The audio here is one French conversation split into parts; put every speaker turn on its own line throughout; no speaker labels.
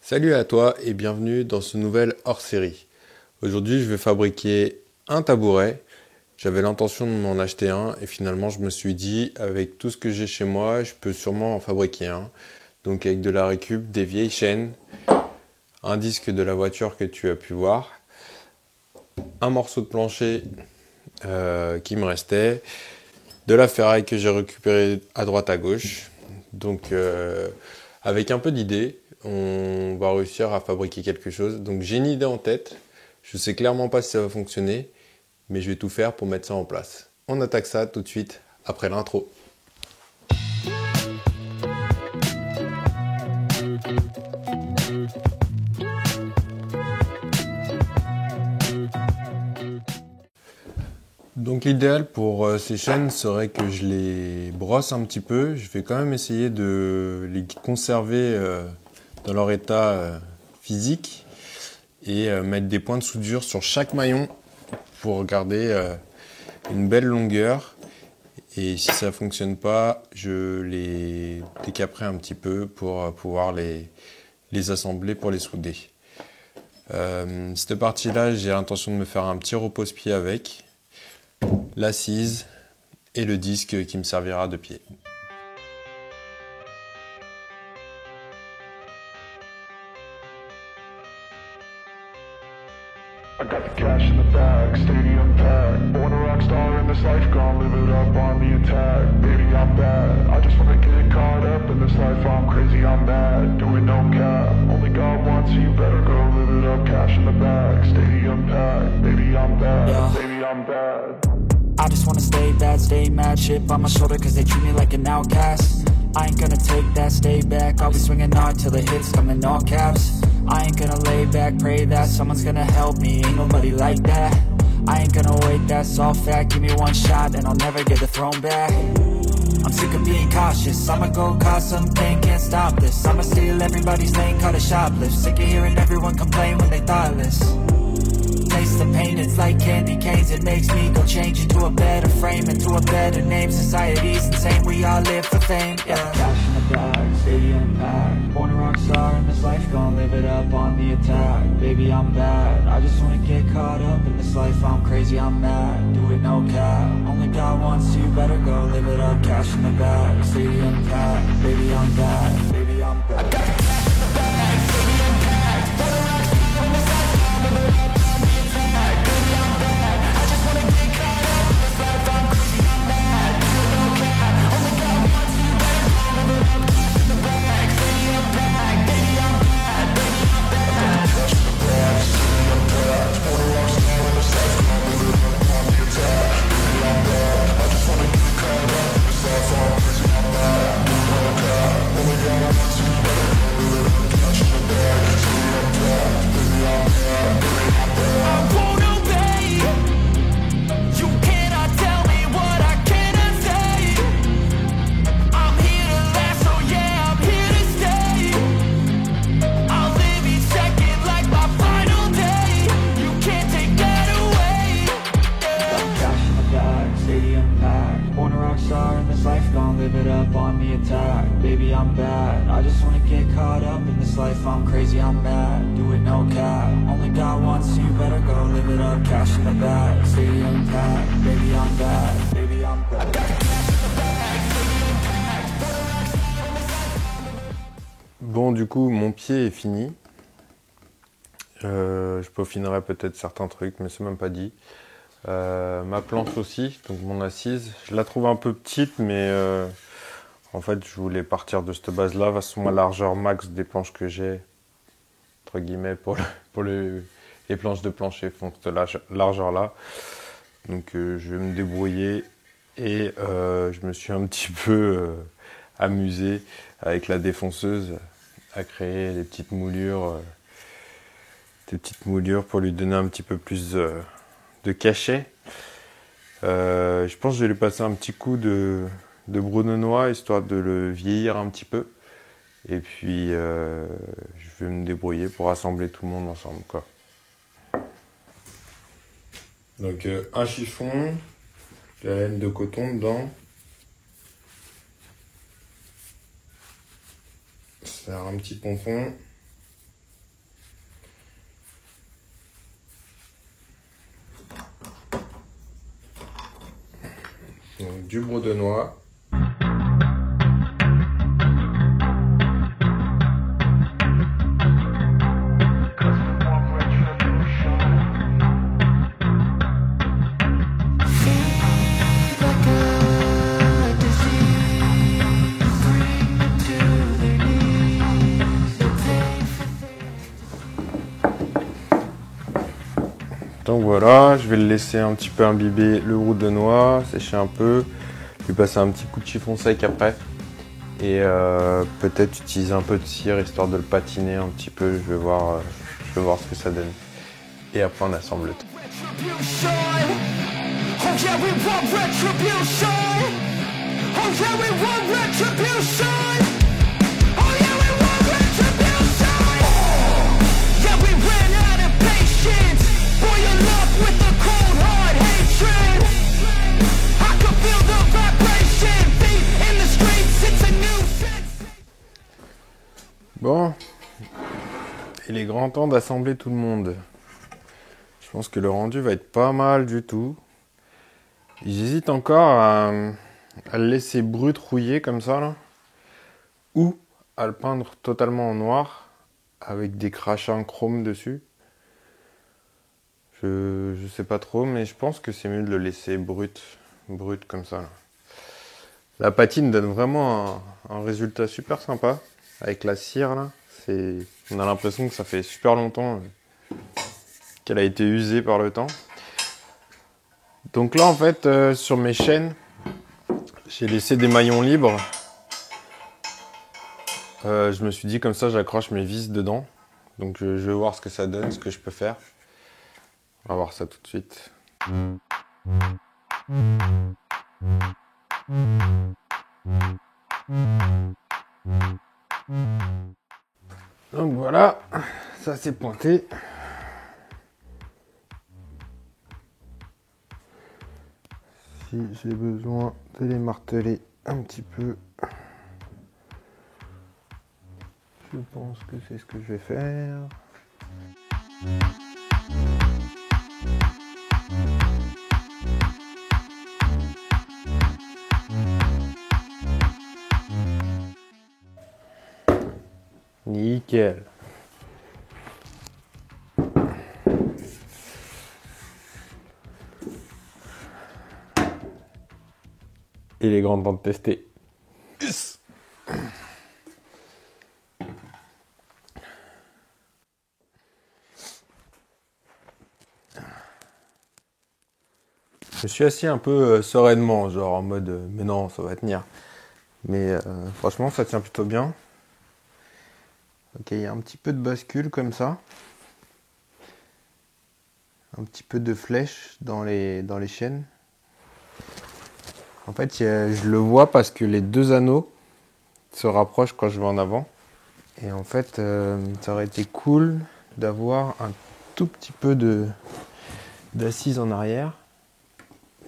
Salut à toi et bienvenue dans ce nouvel hors-série. Aujourd'hui, je vais fabriquer un tabouret. J'avais l'intention de m'en acheter un et finalement, je me suis dit, avec tout ce que j'ai chez moi, je peux sûrement en fabriquer un. Donc avec de la récup, des vieilles chaînes, un disque de la voiture que tu as pu voir, un morceau de plancher qui me restait, de la ferraille que j'ai récupérée à droite à gauche. Donc avec un peu d'idées, on va réussir à fabriquer quelque chose. Donc j'ai une idée en tête. Je sais clairement pas si ça va fonctionner, mais je vais tout faire pour mettre ça en place. On attaque ça tout de suite après l'intro. Donc l'idéal pour ces chaînes serait que je les brosse un petit peu. Je vais quand même essayer de les conserver dans leur état physique et mettre des points de soudure sur chaque maillon pour garder une belle longueur. Et si ça fonctionne pas, je les décaperai un petit peu pour pouvoir les assembler pour les souder. Cette partie-là, j'ai l'intention de me faire un petit repose-pied avec, l'assise et le disque qui me servira de pied.
I got the cash in the bag, stadium packed. Born a rock star in this life, gon' live it up on the attack. Baby, I'm bad. I just wanna get caught up in this life. I'm crazy, I'm mad. Doing no cap. Only God wants you, better go live it up. Cash in the bag, stadium packed. Baby, I'm bad.
Yeah.
Baby, I'm bad.
I just wanna stay bad, stay mad. Chip on my shoulder cause they treat me like an outcast. I ain't gonna take that, stay back. I'll be swinging hard till the hits come in all caps. I ain't gonna lay back, pray that someone's gonna help me. Ain't nobody like that. I ain't gonna wait, that's all fact. Give me one shot and I'll never get the throne back. I'm sick of being cautious. I'ma go cause something, can't stop this. I'ma steal everybody's lane, call it shoplift. Sick of hearing everyone complain when they thoughtless. Taste the pain, it's like candy canes. It makes me go change into a better frame, into a better name. Society's insane, we all live for fame, yeah. Cash in the bag, stadium packed. Born a rock star in this life, gon' live it up on the attack. Baby, I'm bad, I just wanna get caught up in this life. I'm crazy, I'm mad, do it no cap. Only God wants you, better go live it up. Cash in the bag, stadium packed. Baby, I'm bad, baby, I'm bad. I got cash in the bag, stadium packed. Born a rock star in this life, gon' live it up. Baby, I'm bad, I just wanna get caught up in this life. I'm crazy, I'm mad, do it no cap. Only God wants you, better go live it up. Cash in the bag, stadium packed. Baby, I'm bad, baby, I'm bad. I got cash in the bag, stadium packed.
Bon, du coup, mon pied est fini. Je peaufinerai peut-être certains trucs, mais c'est même pas dit. Ma planche aussi, donc mon assise. Je la trouve un peu petite, mais en fait, je voulais partir de cette base-là. De toute façon, ma largeur max des planches que j'ai, entre guillemets, les planches de plancher font cette largeur-là. Donc, je vais me débrouiller. Et je me suis un petit peu amusé avec la défonceuse à créer des petites moulures pour lui donner un petit peu plus de cachet. Je pense que je vais lui passer un petit coup de Bruno Noix, histoire de le vieillir un petit peu. Et puis, je vais me débrouiller pour assembler tout le monde ensemble, quoi. Donc, un chiffon, de la laine de coton dedans. Faire un petit pompon. du brou de noix. Donc voilà, je vais le laisser un petit peu imbiber le brou de noix, sécher un peu, lui passer un petit coup de chiffon sec après et peut-être utiliser un peu de cire histoire de le patiner un petit peu, je vais voir ce que ça donne. Et après on assemble le tout. Bon, il est grand temps d'assembler tout le monde. Je pense que le rendu va être pas mal du tout. J'hésite encore à le laisser brut rouillé comme ça là, ou à le peindre totalement en noir avec des crachats chrome dessus. Je sais pas trop, mais je pense que c'est mieux de le laisser brut comme ça là. La patine donne vraiment un résultat super sympa avec la cire là. On a l'impression que ça fait super longtemps qu'elle a été usée par le temps. Donc là en fait sur mes chaînes, j'ai laissé des maillons libres. Je me suis dit comme ça j'accroche mes vis dedans. Donc je vais voir ce que ça donne, ce que je peux faire. On va voir ça tout de suite. Donc voilà, ça c'est pointé. Si j'ai besoin de les marteler un petit peu, je pense que c'est ce que je vais faire. Nickel. Il est grand temps de tester. Yes. Je me suis assis un peu sereinement, genre en mode mais non, ça va tenir. Mais franchement, ça tient plutôt bien. Ok, il y a un petit peu de bascule comme ça. Un petit peu de flèche dans les chaînes. En fait, je le vois parce que les deux anneaux se rapprochent quand je vais en avant. Et en fait, ça aurait été cool d'avoir un tout petit peu d'assise en arrière.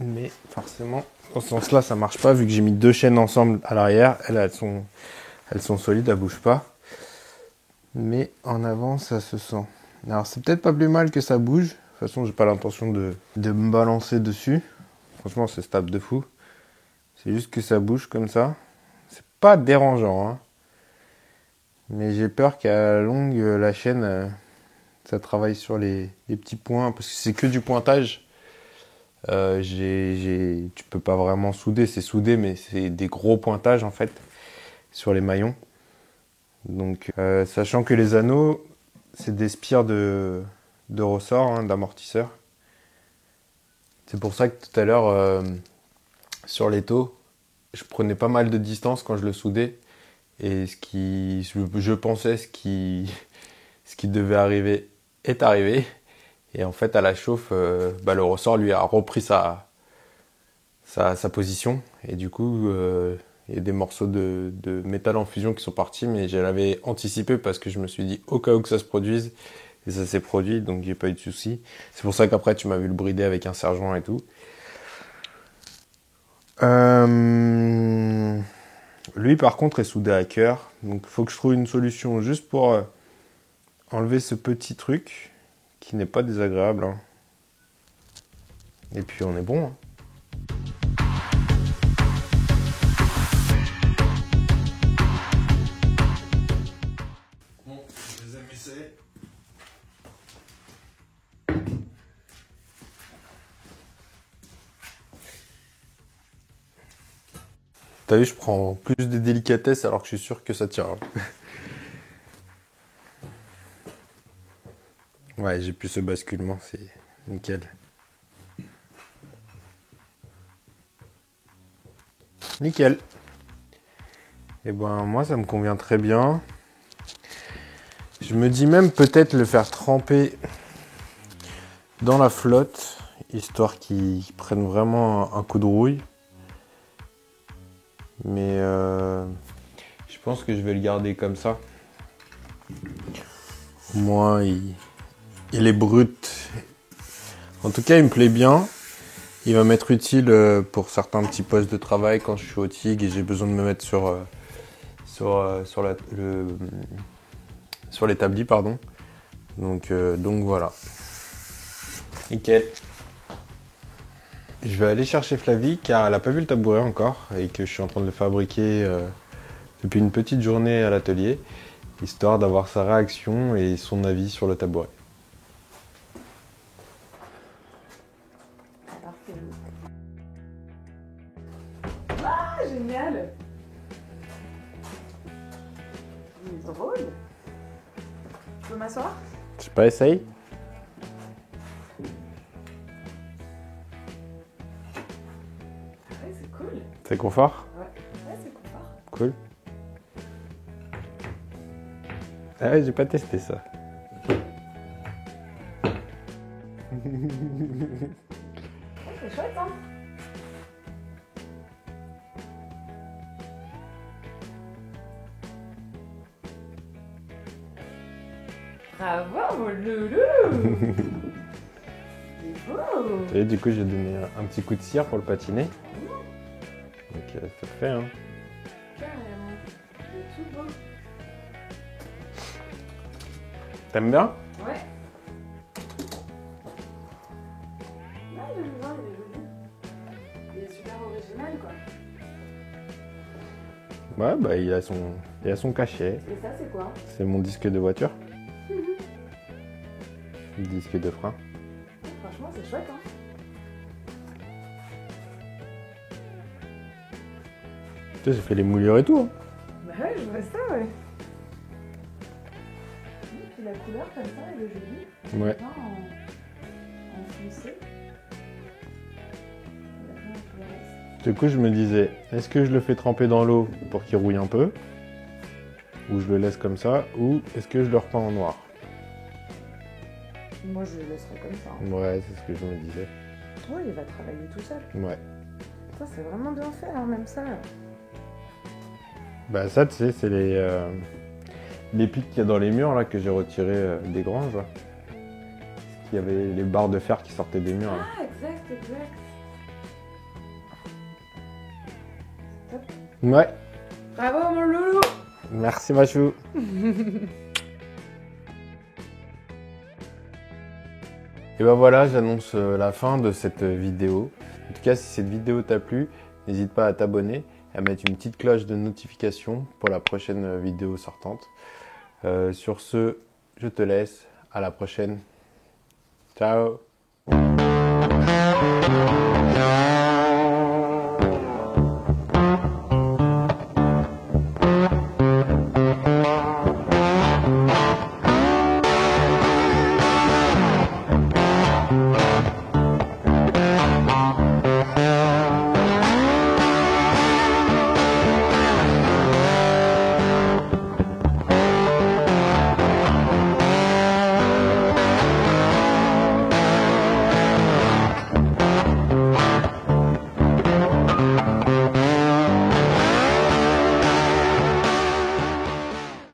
Mais forcément, dans ce sens-là, ça marche pas vu que j'ai mis deux chaînes ensemble à l'arrière. Elles sont solides, elles bougent pas. Mais en avant, ça se sent. Alors, c'est peut-être pas plus mal que ça bouge. De toute façon, j'ai pas l'intention de me balancer dessus. Franchement, c'est stable de fou. C'est juste que ça bouge comme ça. C'est pas dérangeant, hein. Mais j'ai peur qu'à la longue, la chaîne, ça travaille sur les petits points. Parce que c'est que du pointage. Tu peux pas vraiment souder. C'est soudé, mais c'est des gros pointages, en fait, sur les maillons. Donc, sachant que les anneaux, c'est des spires de ressort, hein, d'amortisseur. C'est pour ça que tout à l'heure, sur l'étau, je prenais pas mal de distance quand je le soudais. Et je pensais ce qui devait arriver est arrivé. Et en fait, à la chauffe, le ressort lui a repris sa position. Et du coup, il y a des morceaux de métal en fusion qui sont partis. Mais je l'avais anticipé parce que je me suis dit au cas où que ça se produise. Et ça s'est produit, donc j'ai pas eu de soucis. C'est pour ça qu'après, tu m'as vu le brider avec un serre-joint et tout. Lui, par contre, est soudé à cœur. Donc, il faut que je trouve une solution juste pour enlever ce petit truc qui n'est pas désagréable. Hein. Et puis, on est bon. Hein. commencer. T'as vu, je prends plus de délicatesse alors que je suis sûr que ça tient. Ouais, j'ai plus ce basculement, c'est nickel. Nickel. Et ben moi ça me convient très bien. Je me dis même peut-être le faire tremper dans la flotte, histoire qu'il prenne vraiment un coup de rouille. Mais je pense que je vais le garder comme ça. Au moins il est brut. En tout cas il me plaît bien. Il va m'être utile pour certains petits postes de travail quand je suis au TIG et j'ai besoin de me mettre sur l'établi, pardon. Donc voilà. Nickel. Je vais aller chercher Flavie car elle n'a pas vu le tabouret encore et que je suis en train de le fabriquer depuis une petite journée à l'atelier, histoire d'avoir sa réaction et son avis sur le tabouret.
Ah, génial! Il est drôle! Je peux m'asseoir?
Je sais pas, essaye.
Ouais, c'est cool!
C'est confort?
Ouais, c'est confort.
Cool. Ah ouais, j'ai pas testé ça.
C'est chouette, hein? Bravo, mon loulou! C'est beau!
Et du coup, j'ai donné un petit coup de cire pour le patiner. Donc ça le fait, hein.
Carrément. C'est tout beau.
T'aimes bien?
Ouais. Ouais, j'aime bien, il est joli. Il est super original, quoi.
Ouais, bah il a son cachet.
Et ça, c'est quoi?
C'est mon disque de voiture. Disque de frein.
Franchement, c'est chouette, hein?
Tu sais, j'ai fait les moulures et tout. Hein.
Bah ouais, je vois ça, ouais. Et puis la couleur, comme ça, elle est jolie.
Ouais.
Bien en foncé. Elle a bien un fluorescent.
Du coup, je me disais, est-ce que je le fais tremper dans l'eau pour qu'il rouille un peu? Ou je le laisse comme ça? Ou est-ce que je le repeins en noir?
Moi, je le laisserai comme ça. Hein.
Ouais, c'est ce que je me disais.
Ouais, il va travailler tout seul.
Ouais.
Ça, c'est vraiment bien fait, hein, même ça.
Bah ça, tu sais, c'est les pics qu'il y a dans les murs là que j'ai retirés des granges. Là. Il y avait les barres de fer qui sortaient des murs. Là.
Ah, exact, exact. Top.
Ouais.
Bravo, mon loulou!
Merci, Machou. Et ben voilà, j'annonce la fin de cette vidéo. En tout cas, si cette vidéo t'a plu, n'hésite pas à t'abonner, à mettre une petite cloche de notification pour la prochaine vidéo sortante. Sur ce, je te laisse. À la prochaine. Ciao.